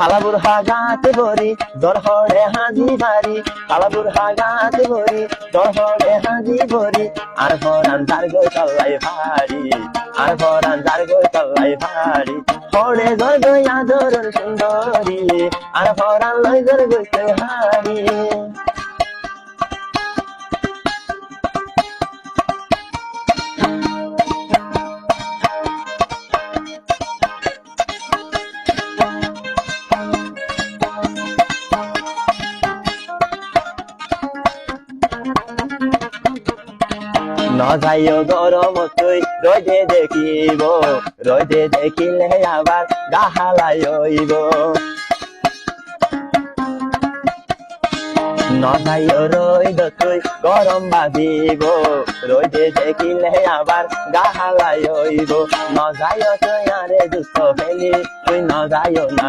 হালাবুর হাগাতে বরি দরহরে হাজি বাড়ি হালাবুর হাগাতে বরি দরহরে হাজি বরি আর ভরান যার গই তল্লাই ভারি আর ভরান যার গই তল্লাই ভারি হরে গই গই আদরের সুন্দরী আর ভরান লই গর গইতে হারি ন যাইও গরম তুই রোদে দেখিব রোদে দেখিলে আবার গাহালাই হইব ন যাইও রোদ তুই গরম বাজিব রোদে দেখিলে আবার গাহালাই হইব ন যাইও তুই আরে দুষ্ট ফেলি তুই ন যাইও না